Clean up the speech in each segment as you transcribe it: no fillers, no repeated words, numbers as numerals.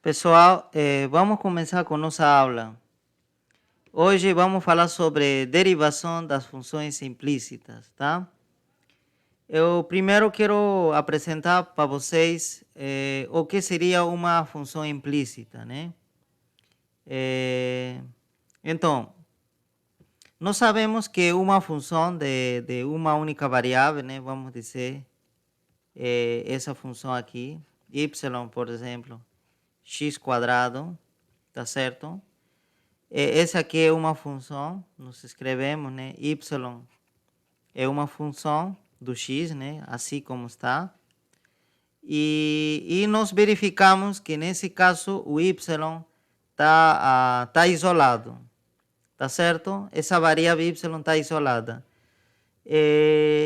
Pessoal, vamos começar com nossa aula. Hoje vamos falar sobre derivação das funções implícitas, tá? Eu primeiro quero apresentar para vocês o que seria uma função implícita, né? Então, nós sabemos que uma função de uma única variável, né? Vamos dizer, essa função aqui, y, por exemplo, x quadrado, tá certo? Essa aqui é uma função, nós escrevemos, né? Y é uma função do x, né? Assim como está. E nós verificamos que nesse caso o y tá isolado, tá certo? Essa variável y está isolada.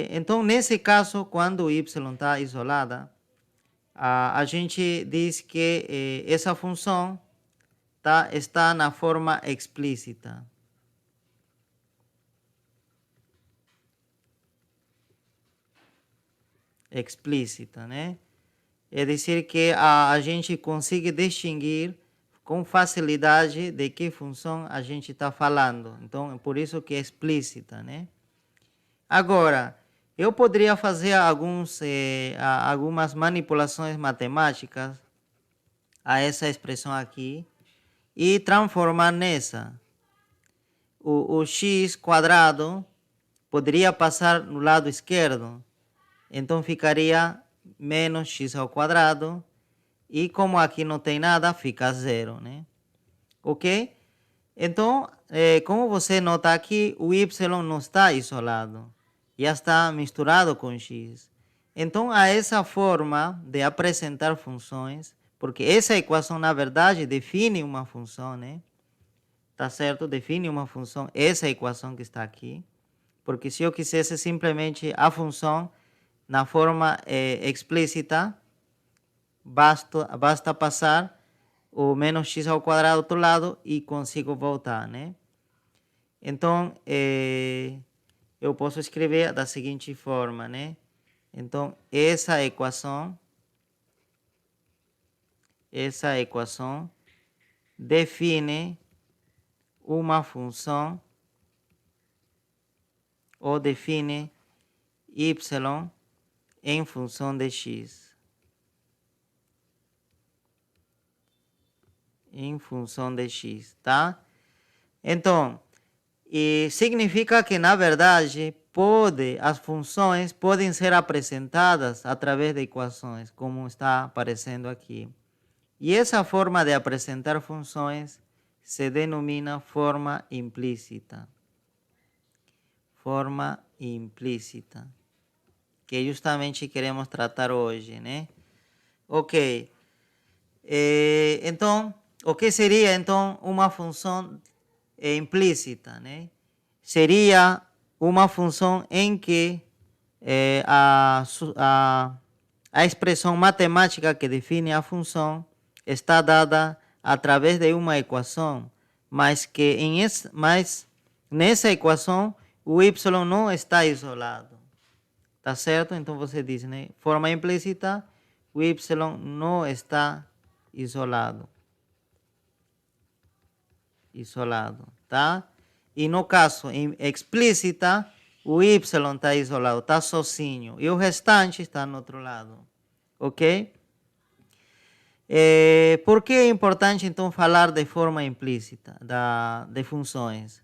Então, nesse caso, quando o y está isolada, a gente diz que essa função está na forma explícita. Explícita, né? É dizer que a gente consegue distinguir com facilidade de que função a gente está falando. Então, é por isso que é explícita, né? Agora, eu poderia fazer algumas manipulações matemáticas a essa expressão aqui e transformar nessa. O x quadrado poderia passar no lado esquerdo, então ficaria menos x ao quadrado, e como aqui não tem nada, fica zero, né? Ok? Então, como você nota aqui, o y não está isolado, já está misturado com x. Então, há essa forma de apresentar funções, porque essa equação, na verdade, define uma função, né? Tá certo? Define uma função, essa equação que está aqui. Porque se eu quisesse simplesmente a função na forma explícita, basta passar o menos x ao quadrado do outro lado e consigo voltar, né? Então, eu posso escrever da seguinte forma, né? Então, essa equação define uma função ou define y em função de x. Em função de x, tá? Então, significa que, na verdade, as funções podem ser apresentadas através de equações, como está aparecendo aqui. E essa forma de apresentar funções se denomina forma implícita. Forma implícita, que justamente queremos tratar hoje, né? Ok. Então, o que seria, então, uma função implícita, né? Seria uma função em que a expressão matemática que define a função está dada através de uma equação, mas nessa equação o y não está isolado, tá certo? Então você diz, né? Forma implícita, o y não está isolado, tá? E no caso explícita, o y está isolado, está sozinho, e o restante está no outro lado, ok? Por que é importante, então, falar de forma implícita, de funções?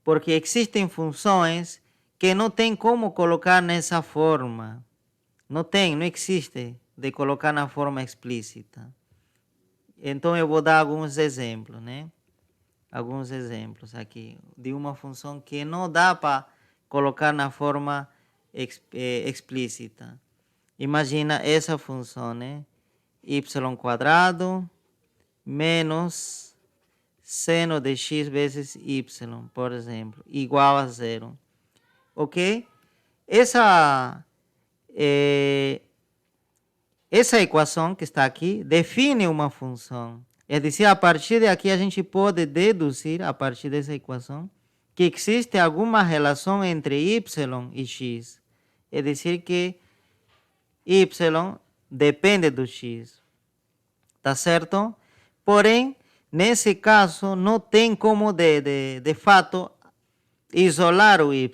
Porque existem funções que não tem como colocar nessa forma. Não existe de colocar na forma explícita. Então, eu vou dar alguns exemplos, né? Alguns exemplos aqui de uma função que não dá para colocar na forma explícita. Imagina essa função, né? Y quadrado menos seno de x vezes y, por exemplo, igual a zero. Ok? Essa equação que está aqui define uma função. É dizer, a partir de aqui a gente pode deduzir, a partir dessa equação, que existe alguma relação entre y e x. É dizer, que y depende do x. Tá certo? Porém, nesse caso, não tem como, de fato, isolar o y,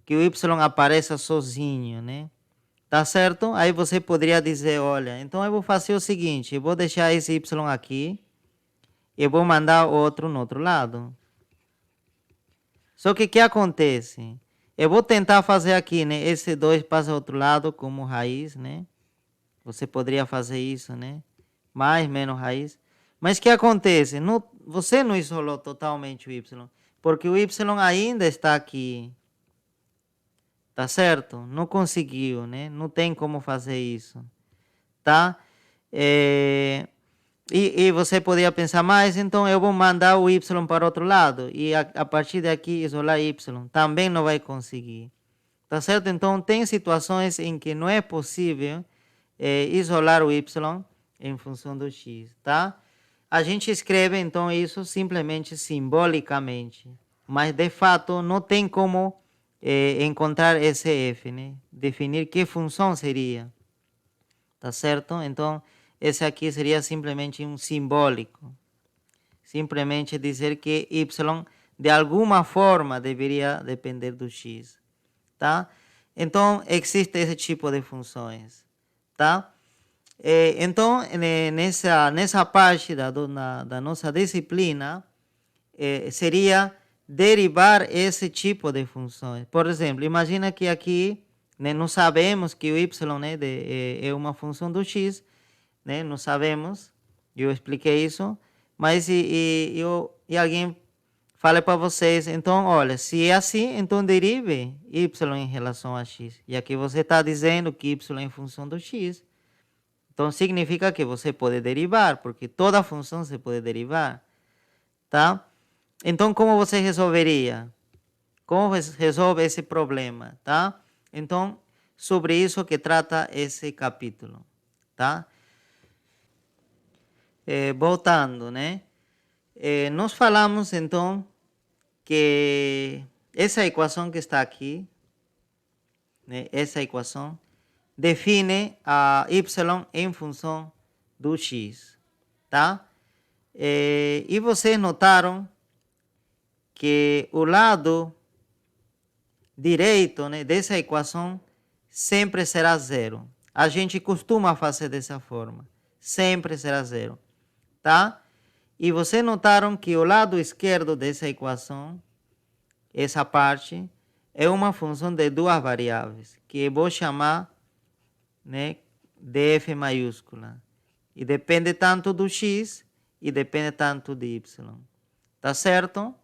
que o y apareça sozinho, né? Tá certo? Aí você poderia dizer, olha, então eu vou fazer o seguinte, eu vou deixar esse y aqui, e vou mandar outro no outro lado. Só que o que acontece? Eu vou tentar fazer aqui, né? Esse 2 passa ao outro lado como raiz, né? Você poderia fazer isso, né? Mais, menos raiz. Mas o que acontece? Você não isolou totalmente o y, porque o y ainda está aqui. Tá certo? Não conseguiu, né? Não tem como fazer isso, tá? E você poderia pensar, mas então eu vou mandar o y para outro lado e a partir daqui isolar y. Também não vai conseguir. Tá certo? Então, tem situações em que não é possível isolar o y em função do x, tá? A gente escreve, então, isso simplesmente simbolicamente. Mas, de fato, não tem como encontrar esse f, né? Definir que função seria. Tá certo? Então, esse aqui seria simplesmente um simbólico. Simplesmente dizer que y, de alguma forma, deveria depender do x. Tá? Então, existe esse tipo de funções, tá? Então, nessa parte da nossa disciplina, seria derivar esse tipo de funções. Por exemplo, imagina que aqui, né, não sabemos que o y, né, é uma função do x, né? Não sabemos, eu expliquei isso, mas e alguém fala para vocês, então, olha, se é assim, então derive y em relação a x. E aqui você está dizendo que y é em função do x. Então, significa que você pode derivar, porque toda função se pode derivar, tá? Então, como você resolveria? Como resolve esse problema, tá? Então, sobre isso que trata esse capítulo, tá? Voltando, né? Nós falamos, então, que essa equação que está aqui, né, essa equação, define a y em função do x, tá? E vocês notaram que o lado direito, né, dessa equação sempre será zero. A gente costuma fazer dessa forma, sempre será zero, tá? E vocês notaram que o lado esquerdo dessa equação, essa parte, é uma função de duas variáveis, que eu vou chamar, né, de f maiúscula. E depende tanto do x e depende tanto de y. Tá certo?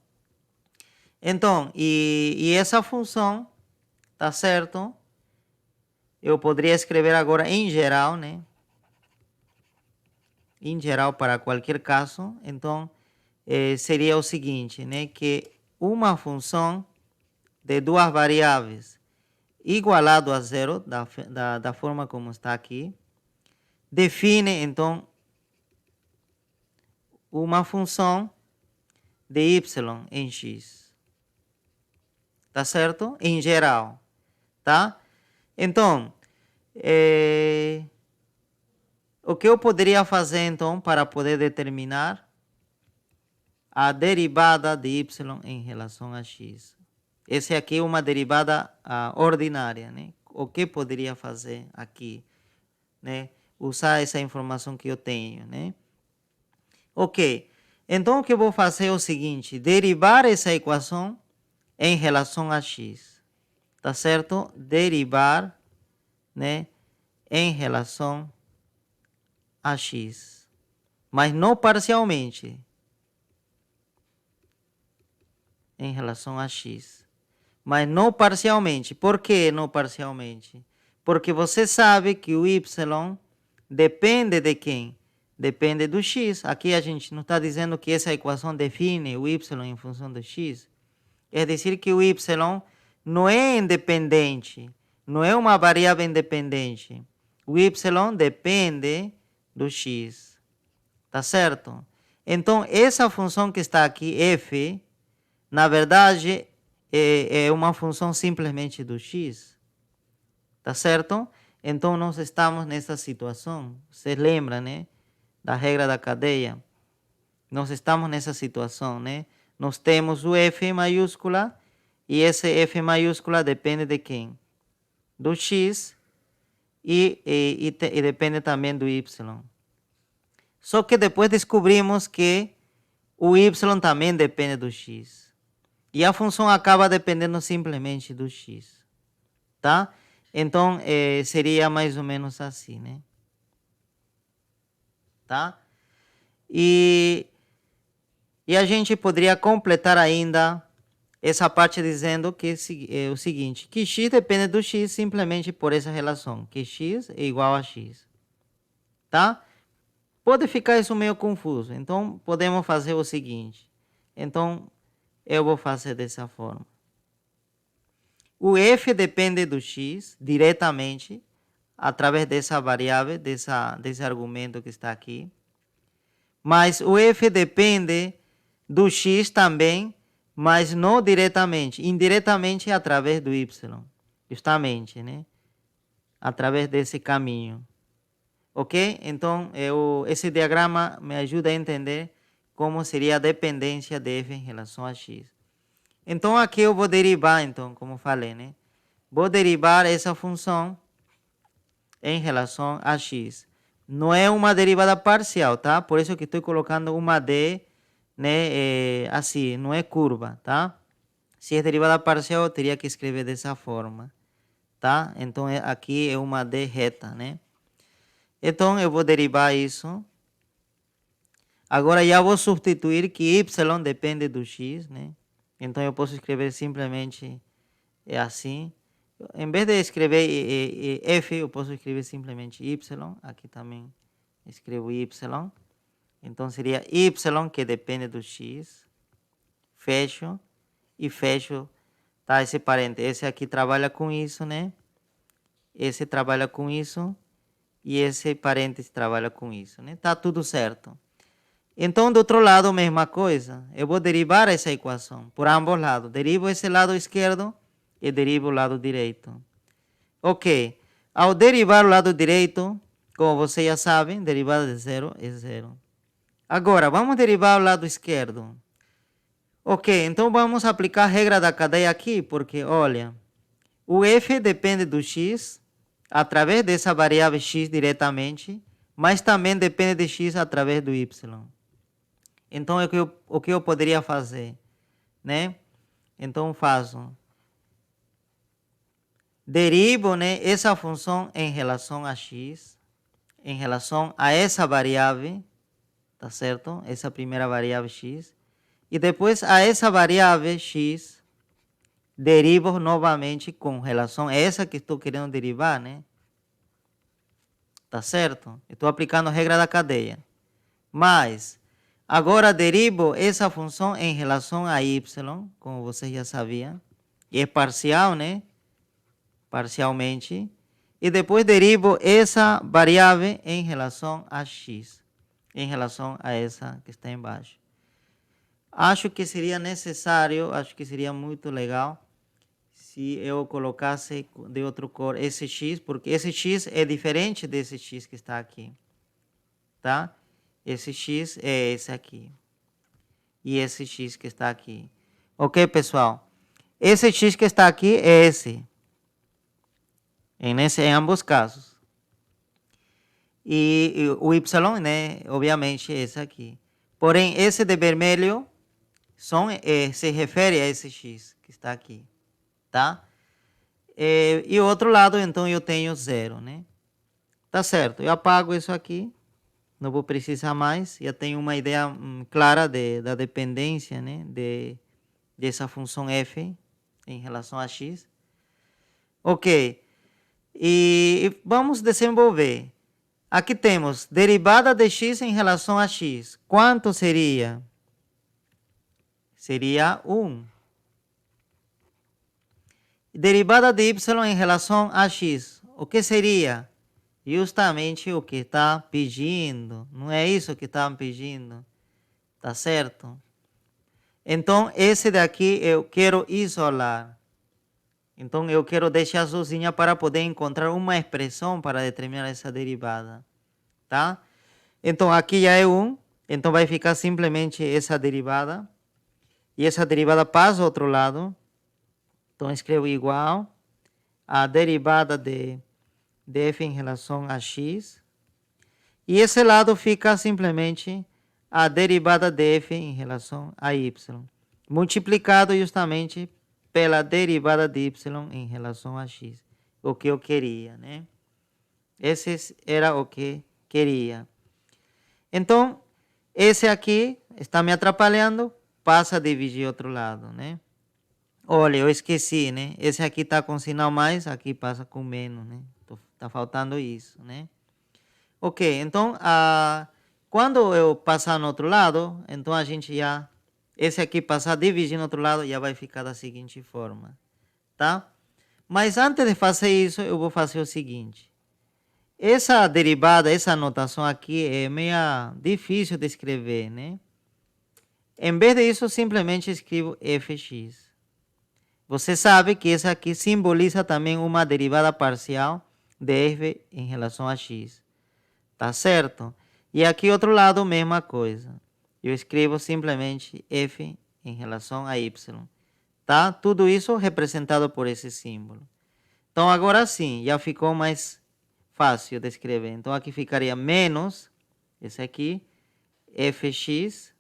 Então, e essa função, tá certo? Eu poderia escrever agora em geral, né? Em geral, para qualquer caso. Então, seria o seguinte, né? Que uma função de duas variáveis igualado a zero, da forma como está aqui, define, então, uma função de y em x. Tá certo? Em geral, tá? Então, o que eu poderia fazer, então, para poder determinar a derivada de y em relação a x? Essa aqui é uma derivada ordinária, né? O que poderia fazer aqui, né? Usar essa informação que eu tenho, né? Ok. Então, o que eu vou fazer é o seguinte, derivar essa equação em relação a x. Tá certo? Derivar, né, em relação a x. Mas não parcialmente. Em relação a x. Mas não parcialmente. Por que não parcialmente? Porque você sabe que o y depende de quem? Depende do x. Aqui a gente não está dizendo que essa equação define o y em função do x. É dizer que o y não é independente. Não é uma variável independente. O y depende do x. Tá certo? Então, essa função que está aqui, f, na verdade, é uma função simplesmente do x. Tá certo? Então, nós estamos nessa situação. Você lembra, né? Da regra da cadeia. Nós estamos nessa situação, né? Nós temos o F maiúscula e esse F maiúscula depende de quem? Do X e depende também do Y. Só que depois descobrimos que o Y também depende do X. E a função acaba dependendo simplesmente do X. Tá? Então, seria mais ou menos assim, né? Tá? E a gente poderia completar ainda essa parte dizendo que é o seguinte, que x depende do x simplesmente por essa relação, que x é igual a x. Tá? Pode ficar isso meio confuso, então podemos fazer o seguinte. Então, eu vou fazer dessa forma. O f depende do x diretamente, através dessa variável, desse argumento que está aqui. Mas o f depende do x também, mas não diretamente, indiretamente através do y, justamente, né? Através desse caminho. Ok? Então, esse diagrama me ajuda a entender como seria a dependência de f em relação a x. Então, aqui eu vou derivar, então, como falei, né? Vou derivar essa função em relação a x. Não é uma derivada parcial, tá? Por isso que estou colocando uma d, né? Assim, não é curva, tá? Se é derivada parcial, eu teria que escrever dessa forma, tá? Então, aqui é uma d reta, né? Então, eu vou derivar isso. Agora, já vou substituir que y depende do x, né? Então, eu posso escrever simplesmente assim. Em vez de escrever f, eu posso escrever simplesmente y. Aqui também escrevo y. Então, seria y que depende do x. Fecho. E fecho, tá? Esse parênteses. Esse aqui trabalha com isso, né? Esse trabalha com isso. E esse parênteses trabalha com isso, né? Tá tudo certo. Então, do outro lado, a mesma coisa. Eu vou derivar essa equação por ambos lados. Derivo esse lado esquerdo e derivo o lado direito. Ok. Ao derivar o lado direito, como vocês já sabem, derivada de zero é zero. Agora, vamos derivar o lado esquerdo. Ok, então vamos aplicar a regra da cadeia aqui, porque, olha, o f depende do x através dessa variável x diretamente, mas também depende de x através do y. Então, o que eu poderia fazer, né? Então, faço. Derivo, né, essa função em relação a x, em relação a essa variável, tá certo? Essa primeira variável x. E depois a essa variável x, derivo novamente com relação a essa que estou querendo derivar, né? Tá certo? Estou aplicando a regra da cadeia. Mas, agora derivo essa função em relação a y, como vocês já sabiam. E é parcial, né? Parcialmente. E depois derivo essa variável em relação a x. Em relação a essa que está embaixo. Acho que seria necessário, acho que seria muito legal se eu colocasse de outra cor esse x, porque esse x é diferente desse x que está aqui, tá? Esse x é esse aqui. E esse x que está aqui. Ok, pessoal? Esse x que está aqui é esse. Em ambos casos. E o y, né? Obviamente, esse aqui. Porém, esse de vermelho se refere a esse x que está aqui, tá? E o outro lado, então, eu tenho zero, né? Tá certo, eu apago isso aqui, não vou precisar mais, já tenho uma ideia clara da dependência, né? Dessa função f em relação a x. Ok, e vamos desenvolver. Aqui temos derivada de x em relação a x. Quanto seria? Seria 1. Derivada de y em relação a x. O que seria? Justamente o que está pedindo. Não é isso que estão pedindo. Tá certo? Então, esse daqui eu quero isolar. Então, eu quero deixar sozinha para poder encontrar uma expressão para determinar essa derivada. Tá? Então, aqui já é 1. Então vai ficar simplesmente essa derivada. E essa derivada passa ao outro lado. Então escrevo igual a derivada de f em relação a x. E esse lado fica simplesmente a derivada de f em relação a y, multiplicado justamente pela derivada de y em relação a x, o que eu queria, né? Esse era o que queria. Então, esse aqui está me atrapalhando, passa a dividir outro lado, né? Olha, eu esqueci, né? Esse aqui está com sinal mais, aqui passa com menos, né? Tá faltando isso, né? Ok, então, quando eu passar no outro lado, então a gente já, esse aqui passar a dividir no outro lado, já vai ficar da seguinte forma, tá? Mas antes de fazer isso, eu vou fazer o seguinte. Essa derivada, essa notação aqui é meio difícil de escrever, né? Em vez disso, eu simplesmente escrevo fx. Você sabe que essa aqui simboliza também uma derivada parcial de f em relação a x. Tá certo? E aqui outro lado, mesma coisa. Eu escrevo simplesmente f em relação a y. Tá? Tudo isso representado por esse símbolo. Então, agora sim, já ficou mais fácil de escrever. Então, aqui ficaria menos, esse aqui, fx,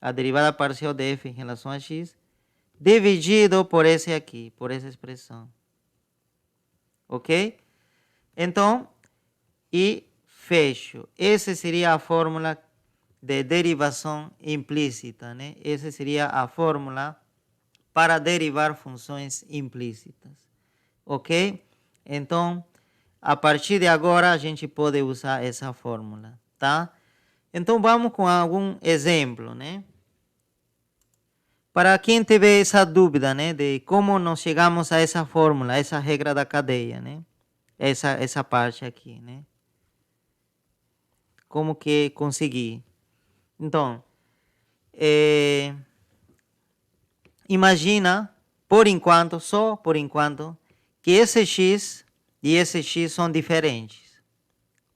a derivada parcial de f em relação a x, dividido por esse aqui, por essa expressão. Ok? Então, e fecho. Essa seria a fórmula de derivação implícita, né? Essa seria a fórmula para derivar funções implícitas. Ok? Então, a partir de agora, a gente pode usar essa fórmula, tá? Então, vamos com algum exemplo, né? Para quem tiver essa dúvida, né, de como nós chegamos a essa fórmula, essa regra da cadeia, né? Essa parte aqui, né? Como que consegui? Então, imagina, por enquanto, só por enquanto, que esse x e esse x são diferentes,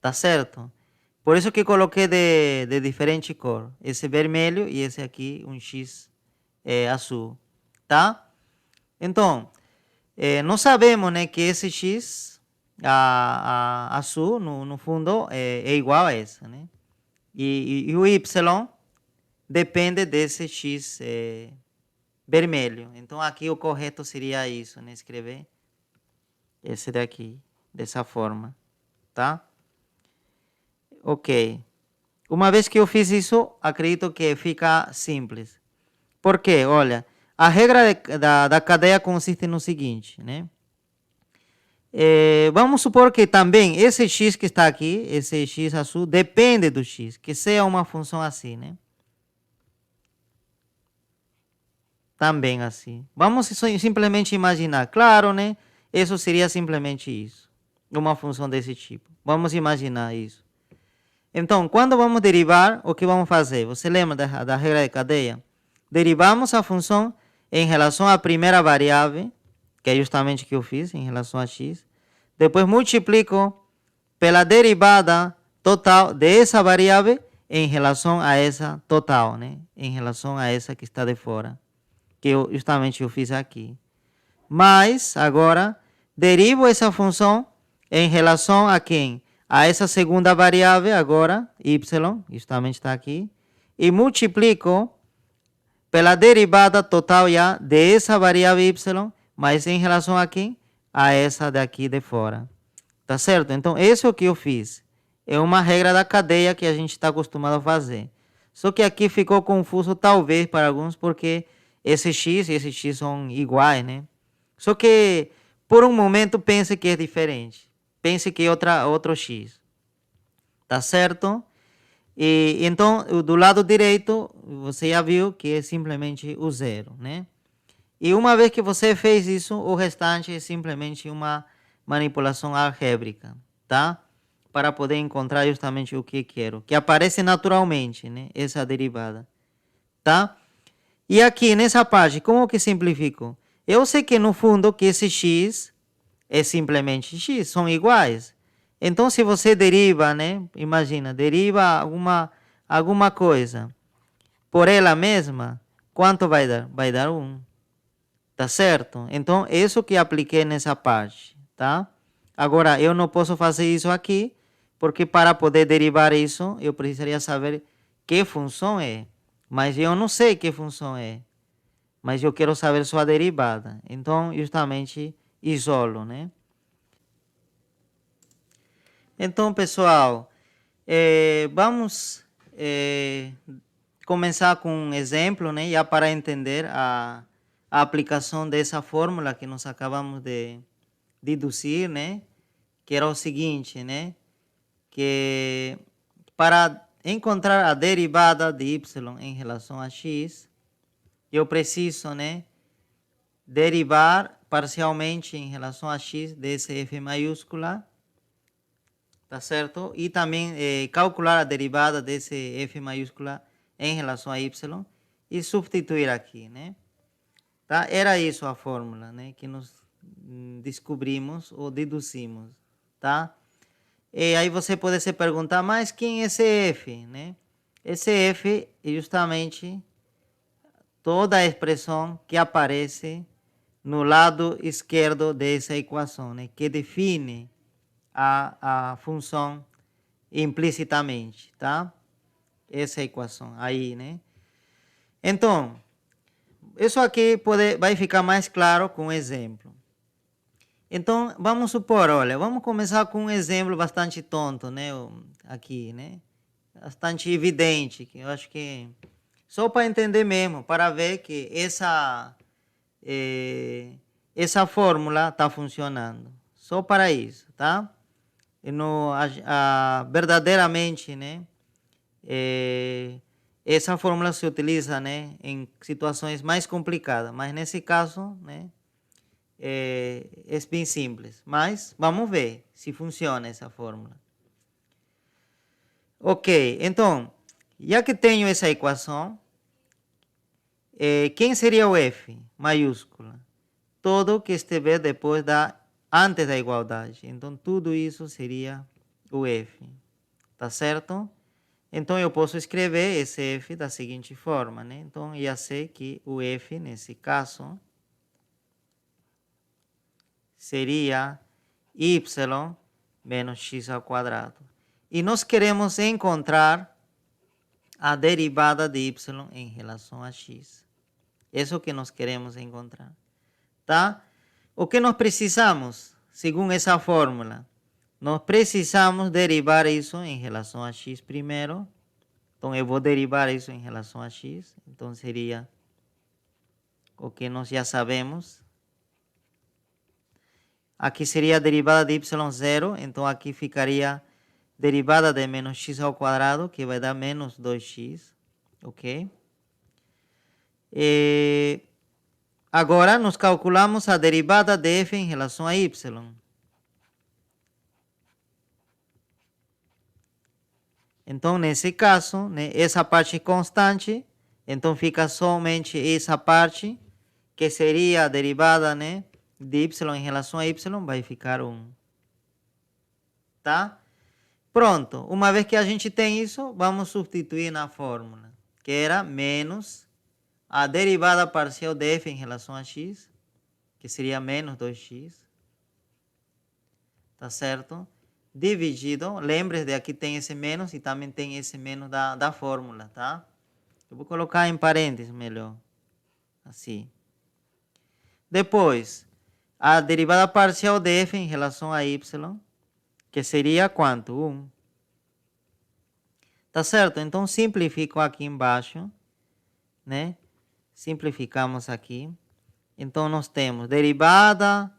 tá certo? Por isso que coloquei de diferente cor, esse vermelho e esse aqui, um x azul, tá? Então, nós sabemos, né, que esse x azul, no fundo, é igual a essa, né? E o y depende desse x vermelho. Então, aqui o correto seria isso, né? Escrever esse daqui, dessa forma, tá? Ok. Uma vez que eu fiz isso, acredito que fica simples. Por quê? Olha, a regra da cadeia consiste no seguinte, né? Vamos supor que também esse x que está aqui, esse x azul, depende do x, que seja uma função assim, né? Também assim. Vamos simplesmente imaginar, claro, né? Isso seria simplesmente isso, uma função desse tipo. Vamos imaginar isso. Então, quando vamos derivar, o que vamos fazer? Você lembra da regra de cadeia? Derivamos a função em relação à primeira variável, que é justamente o que eu fiz, em relação a x. Depois multiplico pela derivada total dessa variável em relação a essa total, né? Em relação a essa que está de fora, que justamente eu fiz aqui. Mas, agora, derivo essa função em relação a quem? A essa segunda variável, agora, y, justamente está aqui, e multiplico pela derivada total já dessa variável y, mas em relação a quem? A essa daqui de fora. Tá certo? Então, esse é o que eu fiz. É uma regra da cadeia que a gente está acostumado a fazer. Só que aqui ficou confuso, talvez, para alguns, porque esse x e esse x são iguais, né? Só que, por um momento, pense que é diferente. Pense que é outro x. Tá certo? E então, do lado direito, você já viu que é simplesmente o zero, né? E uma vez que você fez isso, o restante é simplesmente uma manipulação algébrica, tá? Para poder encontrar justamente o que quero, que aparece naturalmente, né? Essa derivada, tá? E aqui nessa parte, como que simplifico? Eu sei que no fundo que esse x é simplesmente x, são iguais. Então, se você deriva, né? Imagina, deriva alguma coisa por ela mesma, quanto vai dar? Vai dar 1. Tá certo? Então, isso que apliquei nessa parte, tá? Agora, eu não posso fazer isso aqui, porque para poder derivar isso, eu precisaria saber que função é. Mas eu não sei que função é. Mas eu quero saber sua derivada. Então, justamente, isolo, né? Então, pessoal, vamos começar com um exemplo, né? Já para entender a aplicação dessa fórmula que nós acabamos de deduzir, né? Que era o seguinte, né? Que para encontrar a derivada de y em relação a x, eu preciso, né? Derivar parcialmente em relação a x desse f maiúscula, tá certo? E também calcular a derivada desse f maiúscula em relação a y e substituir aqui, né? Tá? Era isso a fórmula, né? Que nós descobrimos ou deduzimos, tá? E aí você pode se perguntar, mas quem é esse f, né? Esse f é justamente toda a expressão que aparece no lado esquerdo dessa equação, né? Que define a função implicitamente, tá? Essa equação aí, né? Então, isso aqui vai ficar mais claro com um exemplo. Então, vamos supor, olha, vamos começar com um exemplo bastante tonto, né? Aqui, né? Bastante evidente, que eu acho que só para entender mesmo, para ver que essa fórmula está funcionando. Só para isso, tá? E verdadeiramente, né? Essa fórmula se utiliza, né, em situações mais complicadas, mas nesse caso, né, é bem simples. Mas vamos ver se funciona essa fórmula. Ok, então, já que tenho essa equação, quem seria o f maiúscula? Todo que estiver antes da igualdade. Então, tudo isso seria o f, tá certo? Então, eu posso escrever esse f da seguinte forma, né? Então, já sei que o f, nesse caso, seria y menos x ao quadrado. E nós queremos encontrar a derivada de y em relação a x. Isso que nós queremos encontrar, tá? O que nós precisamos, segundo essa fórmula? Nós precisamos derivar isso em relação a x primeiro. Então, eu vou derivar isso em relação a x. Então, seria o que nós já sabemos. Aqui seria a derivada de y0. Então, aqui ficaria derivada de menos x ao quadrado, que vai dar menos 2x. Ok? Agora, nós calculamos a derivada de f em relação a y. Então, nesse caso, né, essa parte constante, então fica somente essa parte, que seria a derivada, né, de y em relação a y, vai ficar 1. Tá? Pronto. Uma vez que a gente tem isso, vamos substituir na fórmula, que era menos a derivada parcial de f em relação a x, que seria menos 2x. Tá certo? Dividido, lembre-se de aqui tem esse menos e também tem esse menos da fórmula, tá? Eu vou colocar em parênteses melhor, assim. Depois, a derivada parcial de f em relação a y, que seria quanto? 1. Tá certo? Então, simplifico aqui embaixo, né? Simplificamos aqui. Então, nós temos derivada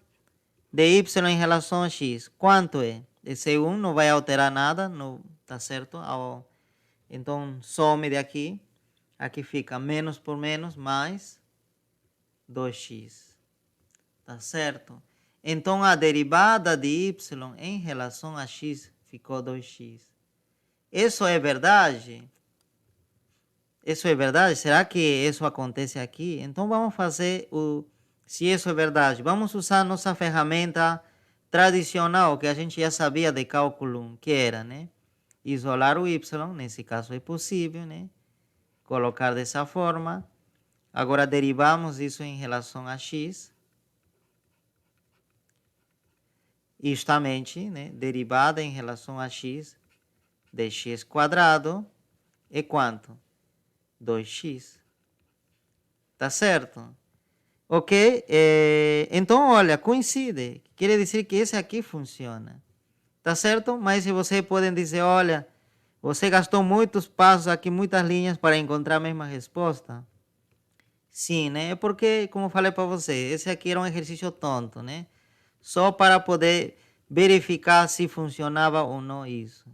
de y em relação a x. Quanto é? Esse 1 não vai alterar nada, não, tá certo? Então, some daqui. Aqui fica menos por menos, mais 2x. Tá certo? Então, a derivada de y em relação a x ficou 2x. Isso é verdade? Isso é verdade? Será que isso acontece aqui? Então, vamos fazer se isso é verdade. Vamos usar nossa ferramenta tradicional, que a gente já sabia de cálculo 1, que era, né? isolar o y, nesse caso é possível, né? Colocar dessa forma. Agora derivamos isso em relação a x. Justamente, né? Derivada em relação a x de x quadrado é quanto? 2x. Tá certo? Ok? Então, olha, coincide. Quer dizer que esse aqui funciona. Tá certo? Mas se você podem dizer, olha, você gastou muitos passos aqui, muitas linhas para encontrar a mesma resposta. Sim, né? É porque, como eu falei para você, esse aqui era um exercício tonto, né? Só para poder verificar se funcionava ou não isso.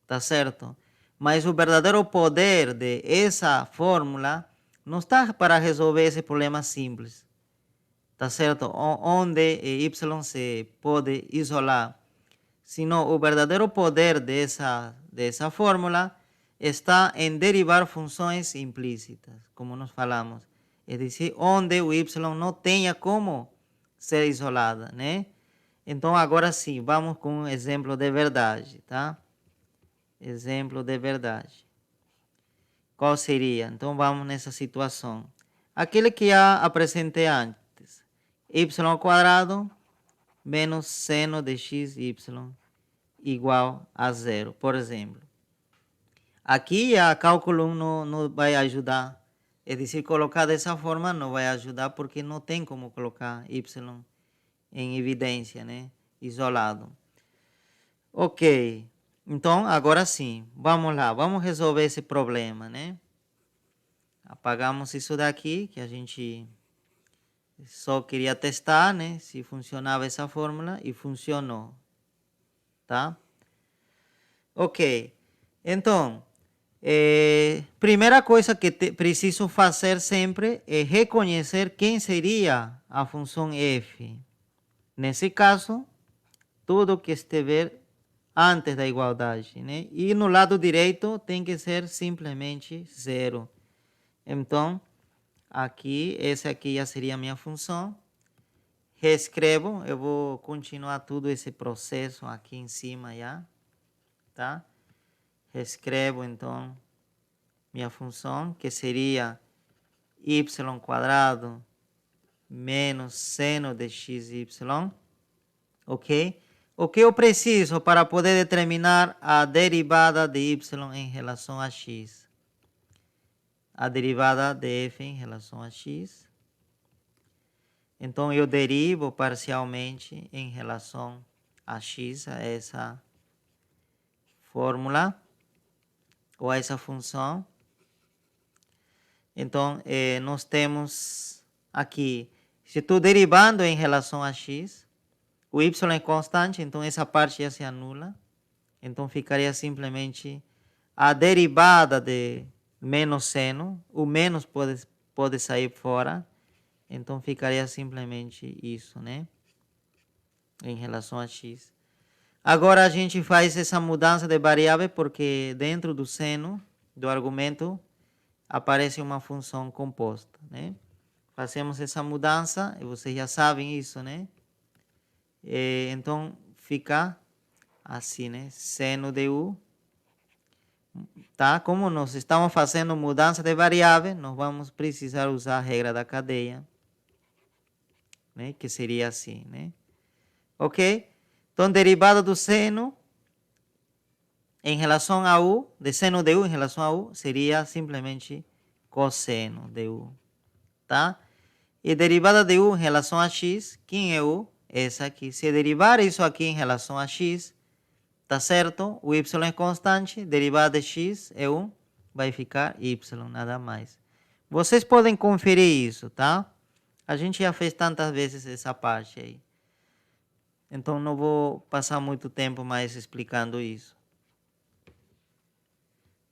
Tá certo? Mas o verdadeiro poder de essa fórmula não está para resolver esse problema simples. Tá certo? Onde y se pode isolar. Sino o verdadeiro poder dessa fórmula está em derivar funções implícitas, como nós falamos. É dizer, onde o y não tenha como ser isolada, né? Então, agora sim, vamos com um exemplo de verdade, tá? Exemplo de verdade. Qual seria? Então, vamos nessa situação. Aquele que já apresentei antes. Y quadrado menos seno de xy igual a zero, por exemplo. Aqui a cálculo 1 não vai ajudar. É dizer, colocar dessa forma não vai ajudar porque não tem como colocar y em evidência, né? Isolado. Ok. Então, agora sim. Vamos lá. Vamos resolver esse problema, né? Apagamos isso daqui, que a gente só queria testar, né? Se funcionava essa fórmula e funcionou. Tá? Ok. Então, primeira coisa que preciso fazer sempre é reconhecer quem seria a função f. Nesse caso, tudo que estiver antes da igualdade, né? E no lado direito tem que ser simplesmente zero. Então, aqui, essa aqui já seria a minha função. Reescrevo, eu vou continuar tudo esse processo aqui em cima já, tá? Reescrevo, então, minha função, que seria y quadrado menos seno de xy, ok? O que eu preciso para poder determinar a derivada de y em relação a x? A derivada de f em relação a x. Então, eu derivo parcialmente em relação a x, a essa fórmula, ou a essa função. Então, nós temos aqui, se estou derivando em relação a x, o y é constante, então essa parte já se anula. Então, ficaria simplesmente a derivada de menos seno. O menos pode sair fora. Então, ficaria simplesmente isso, né? Em relação a x. Agora, a gente faz essa mudança de variável porque dentro do seno do argumento aparece uma função composta, né? Fazemos essa mudança, e vocês já sabem isso, né? Então, fica assim, né? Seno de u, tá? Como nós estamos fazendo mudança de variável, nós vamos precisar usar a regra da cadeia, né? Que seria assim, né? Ok? Então, derivada do seno em relação a u, de seno de u em relação a u, seria simplesmente cosseno de u, tá? E derivada de u em relação a x, quem é u? Essa aqui. Se derivar isso aqui em relação a x, tá certo? O y é constante, derivada de x é 1, vai ficar y, nada mais. Vocês podem conferir isso, tá? A gente já fez tantas vezes essa parte aí. Então, não vou passar muito tempo mais explicando isso.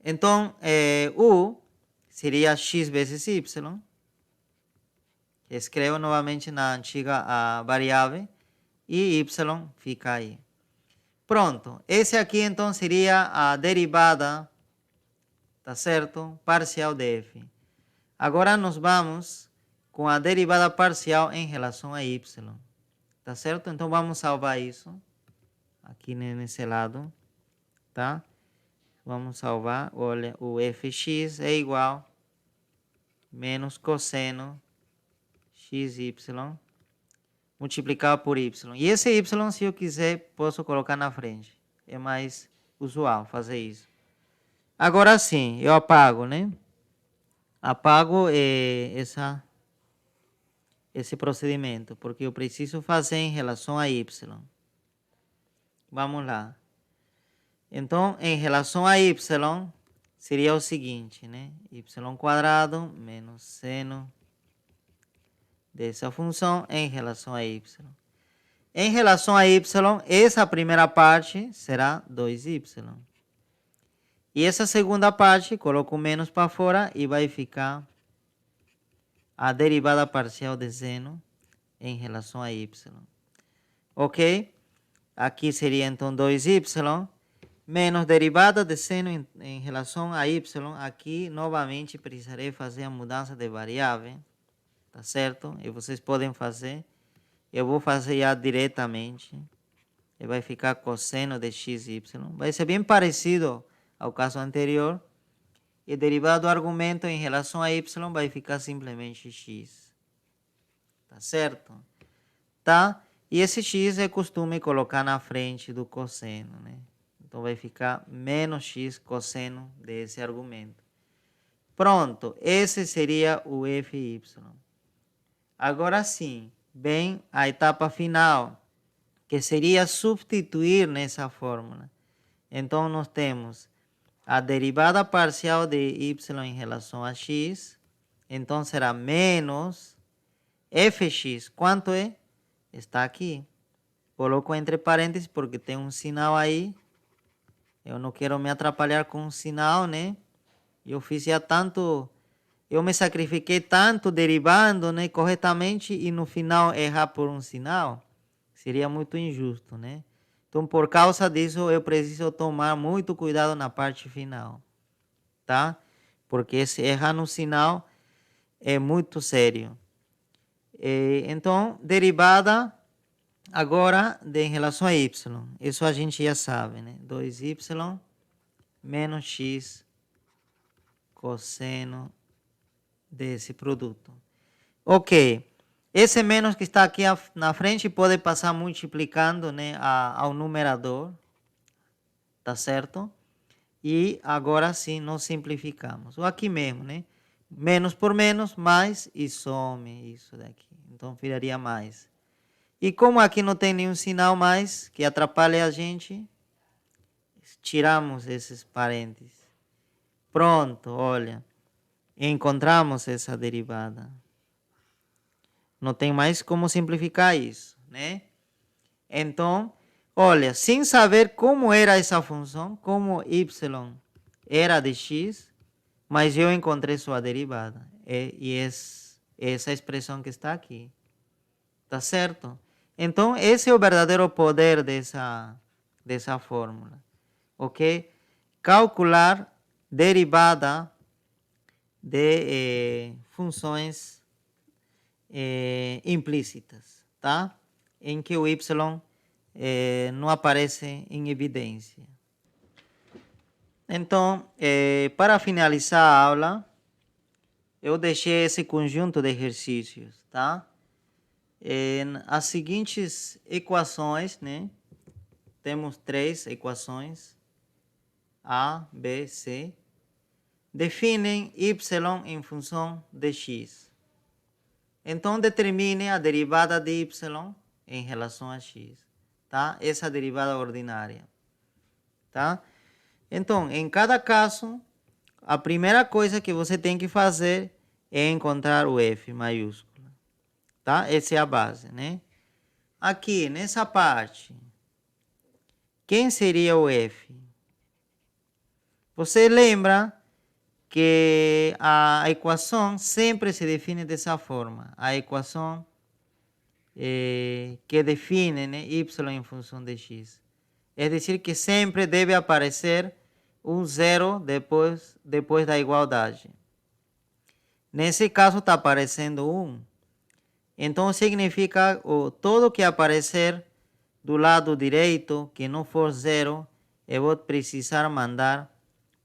Então, u seria x vezes y. Escrevo novamente na antiga variável e y fica aí. Pronto. Esse aqui, então, seria a derivada, tá certo? Parcial de f. Agora, nós vamos com a derivada parcial em relação a y. Tá certo? Então, vamos salvar isso aqui nesse lado, tá? Vamos salvar. Olha, o fx é igual menos cosseno xy multiplicado por y. E esse y, se eu quiser, posso colocar na frente. É mais usual fazer isso. Agora sim, eu apago, né? Apago esse procedimento, porque eu preciso fazer em relação a y. Vamos lá. Então, em relação a y, seria o seguinte, né? Y quadrado menos seno dessa função em relação a y. Em relação a y, essa primeira parte será 2y. E essa segunda parte, coloco menos para fora e vai ficar a derivada parcial de seno em relação a y. Ok? Aqui seria então 2y menos derivada de seno em relação a y. Aqui, novamente, precisarei fazer a mudança de variável. Tá certo? E vocês podem fazer. Eu vou fazer já diretamente. E vai ficar cosseno de xy. Vai ser bem parecido ao caso anterior. E derivada do argumento em relação a y vai ficar simplesmente x. Tá certo? Tá? E esse x é costume colocar na frente do cosseno, né? Então vai ficar menos x cosseno desse argumento. Pronto, esse seria o fy. Agora sim, vem a etapa final, que seria substituir nessa fórmula. Então nós temos a derivada parcial de y em relação a x, então será menos fx. Quanto é? Está aqui. Coloco entre parênteses porque tem um sinal aí. Eu não quero me atrapalhar com o sinal, né? Eu fiz já tanto, eu me sacrifiquei tanto derivando, né, corretamente e no final errar por um sinal. Seria muito injusto, né? Então, por causa disso, eu preciso tomar muito cuidado na parte final, tá? Porque se errar no sinal é muito sério. Então, derivada agora em relação a y. Isso a gente já sabe, né? 2y menos x cosseno desse produto. Ok. Esse menos que está aqui na frente pode passar multiplicando, né, ao numerador. Tá certo? E agora sim nós simplificamos. Ou aqui mesmo, né? Menos por menos, mais e some isso daqui. Então viraria mais. E como aqui não tem nenhum sinal mais que atrapalhe a gente, tiramos esses parênteses. Pronto, olha. Encontramos essa derivada. Não tem mais como simplificar isso, né? Então, olha, sem saber como era essa função, como y era de x, mas eu encontrei sua derivada. E essa expressão que está aqui. Tá certo? Então, esse é o verdadeiro poder dessa fórmula. Ok? Calcular derivada de funções implícitas, tá? Em que o y não aparece em evidência. Então, para finalizar a aula, eu deixei esse conjunto de exercícios, tá? As seguintes equações, né? Temos 3 equações, A, B, C, definem y em função de x. Então, determine a derivada de y em relação a x, tá? Essa derivada ordinária, tá? Então, em cada caso, a primeira coisa que você tem que fazer é encontrar o f maiúsculo. Tá? Essa é a base, né? Aqui, nessa parte, quem seria o f? Você lembra que a equação sempre se define dessa forma. A equação que define, né, y em função de x. É dizer, que sempre deve aparecer um zero depois da igualdade. Nesse caso, está aparecendo 1. Então, significa todo que aparecer do lado direito, que não for zero, eu vou precisar mandar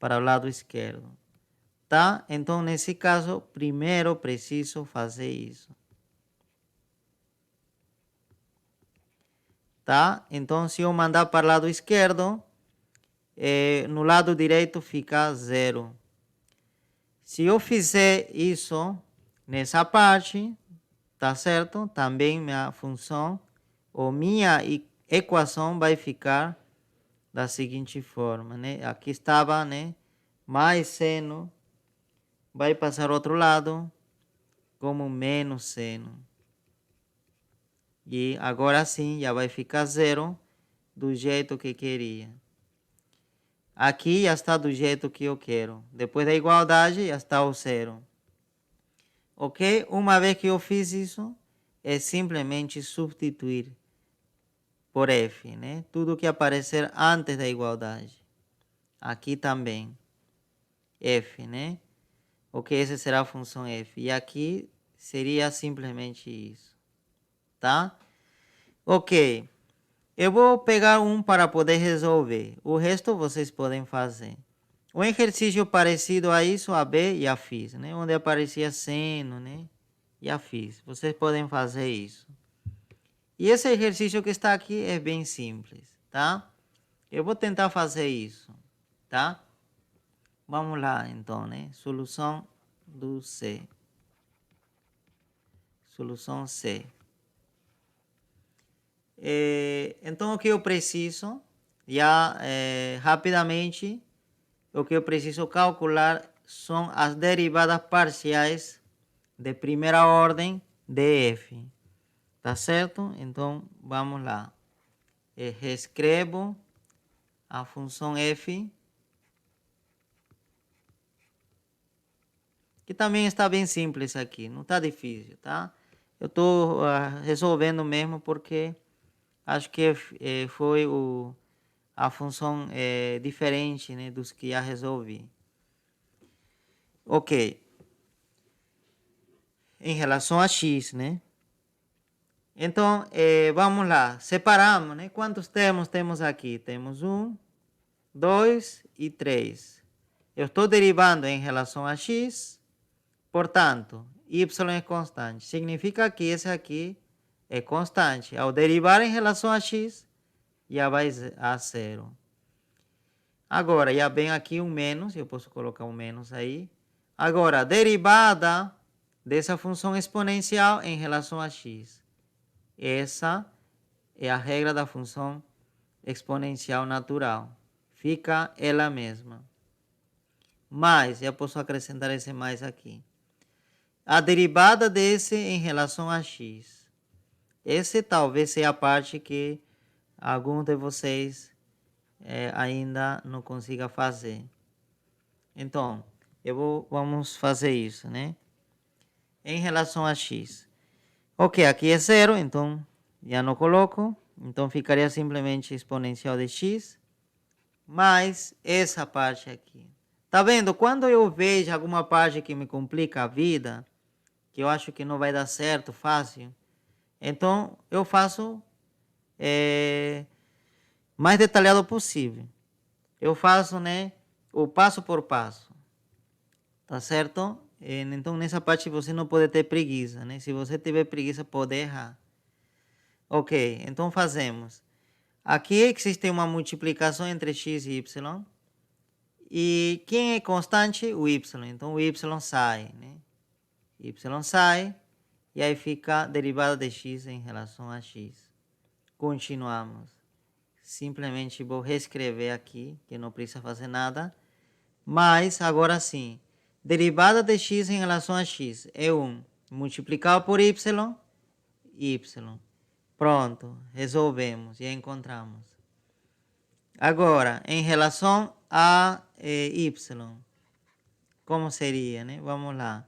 para o lado esquerdo. Tá? Então, nesse caso, primeiro preciso fazer isso. Tá? Então, se eu mandar para o lado esquerdo, no lado direito fica 0. Se eu fizer isso nessa parte, tá certo? Também minha função ou minha equação vai ficar da seguinte forma, né? Aqui estava, né? Mais seno vai passar ao outro lado como menos seno. E agora sim já vai ficar 0 do jeito que queria. Aqui já está do jeito que eu quero. Depois da igualdade já está o 0. Ok? Uma vez que eu fiz isso, é simplesmente substituir por f, né? Tudo que aparecer antes da igualdade. Aqui também. F, né? Ok, essa será a função f. E aqui seria simplesmente isso. Tá? Ok. Eu vou pegar um para poder resolver. O resto vocês podem fazer. Um exercício parecido a isso, a B, já fiz, né? Onde aparecia seno, né? Já fiz. Vocês podem fazer isso. E esse exercício que está aqui é bem simples, tá? Eu vou tentar fazer isso, tá? Vamos lá, então, né? Solução do C. Solução C. Então, o que eu preciso, já rapidamente, o que eu preciso calcular são as derivadas parciais de primeira ordem de f. Tá certo? Então, vamos lá. Reescrevo a função f, que também está bem simples aqui, não está difícil, tá? Eu estou resolvendo mesmo porque acho que foi a função diferente, né, dos que já resolvi. Ok. Em relação a x, né? Então, vamos lá. Separamos, né? Quantos termos temos aqui? Temos 1, 2 e 3. Eu estou derivando em relação a x, portanto, y é constante. Significa que esse aqui é constante. Ao derivar em relação a x, já vai a 0. Agora, já vem aqui um menos, eu posso colocar um menos aí. Agora, a derivada dessa função exponencial em relação a x. Essa é a regra da função exponencial natural. Fica ela mesma. Mas, eu posso acrescentar esse mais aqui. A derivada desse em relação a x. Esse talvez seja a parte que algum de vocês ainda não consiga fazer. Então, vamos fazer isso, né? Em relação a x. Ok, aqui é 0, então já não coloco. Então ficaria simplesmente exponencial de x mais essa parte aqui. Tá vendo? Quando eu vejo alguma parte que me complica a vida, que eu acho que não vai dar certo fácil, então eu faço mais detalhado possível. Eu faço, né, o passo por passo. Tá certo? Então nessa parte você não pode ter preguiça, né? Se você tiver preguiça, pode errar. Ok, então fazemos. Aqui existe uma multiplicação entre x e y. E quem é constante? O y. Então o y sai, né? Y sai. E aí fica a derivada de x em relação a x. Continuamos. Simplesmente vou reescrever aqui, que não precisa fazer nada. Mas, agora sim, derivada de x em relação a x é 1 multiplicado por y, y. Pronto, resolvemos e encontramos. Agora, em relação a y, como seria, né? Vamos lá.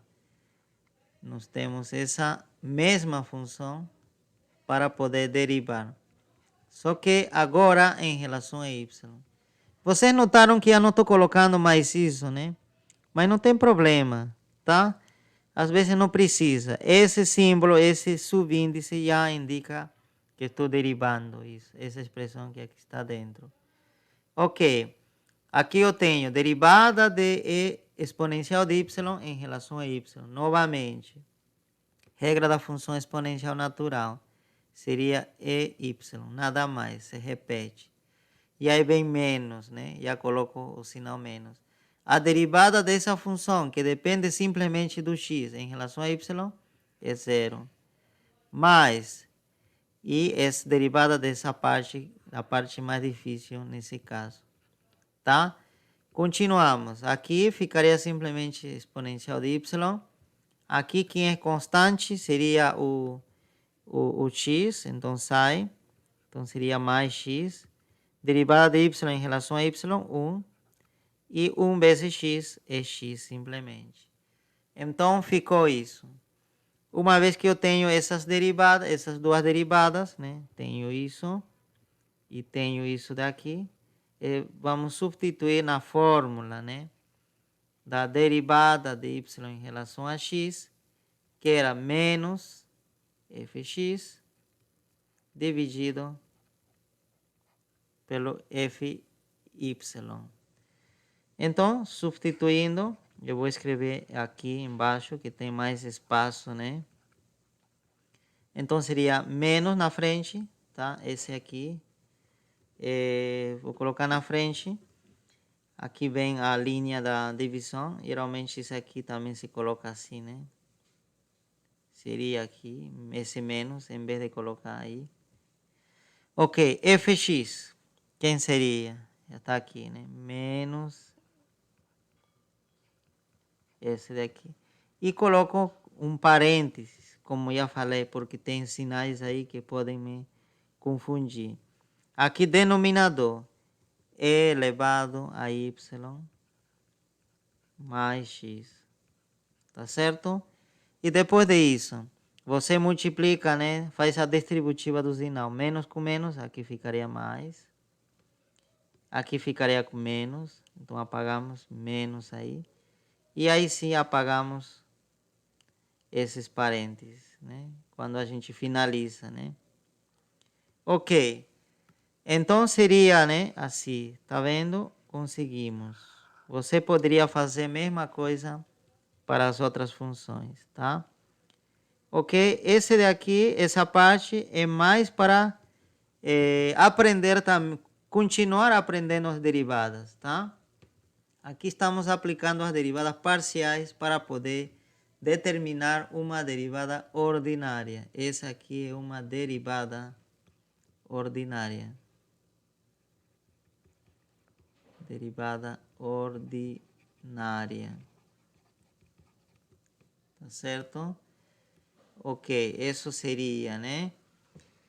Nós temos essa mesma função para poder derivar. Só que agora em relação a y. Vocês notaram que eu não estou colocando mais isso, né? Mas não tem problema, tá? Às vezes não precisa. Esse símbolo, esse subíndice já indica que estou derivando isso. Essa expressão que aqui está dentro. Ok. Aqui eu tenho derivada de e exponencial de y em relação a y. Novamente, regra da função exponencial natural seria EY, nada mais, se repete. E aí vem menos, né? Já coloco o sinal menos. A derivada dessa função, que depende simplesmente do x em relação a y, é zero. Mais, e essa derivada dessa parte, a parte mais difícil nesse caso. Tá? Continuamos. Aqui ficaria simplesmente exponencial de y. Aqui quem é constante seria o x, então sai. Então seria mais x. Derivada de y em relação a y, 1. E 1 vezes x é x simplesmente. Então ficou isso. Uma vez que eu tenho essas derivadas, essas duas derivadas, né? Tenho isso e tenho isso daqui. Vamos substituir na fórmula, né? Da derivada de y em relação a x, que era menos fx dividido pelo fy. Então, substituindo, eu vou escrever aqui embaixo, que tem mais espaço, né? Então, seria menos na frente, tá? Esse aqui. Vou colocar na frente. Aqui vem a linha da divisão. Geralmente, isso aqui também se coloca assim, né? Seria aqui, esse menos, em vez de colocar aí. Ok, fx. Quem seria? Já está aqui, né? Menos esse daqui. E coloco um parênteses, como já falei, porque tem sinais aí que podem me confundir. Aqui, denominador, e elevado a y mais x. Tá certo? E depois disso, você multiplica, né? Faz a distributiva do sinal. Menos com menos, aqui ficaria mais. Aqui ficaria com menos. Então, apagamos menos aí. E aí sim apagamos esses parênteses, né? Quando a gente finaliza, né? Ok. Então seria, né? Assim, tá vendo? Conseguimos. Você poderia fazer a mesma coisa para as outras funções, tá? Ok? Esse daqui, essa parte é mais para aprender também, continuar aprendendo as derivadas, tá? Aqui estamos aplicando as derivadas parciais para poder determinar uma derivada ordinária. Essa aqui é uma derivada ordinária. Derivada ordinária. Tá certo? Ok, isso seria, né?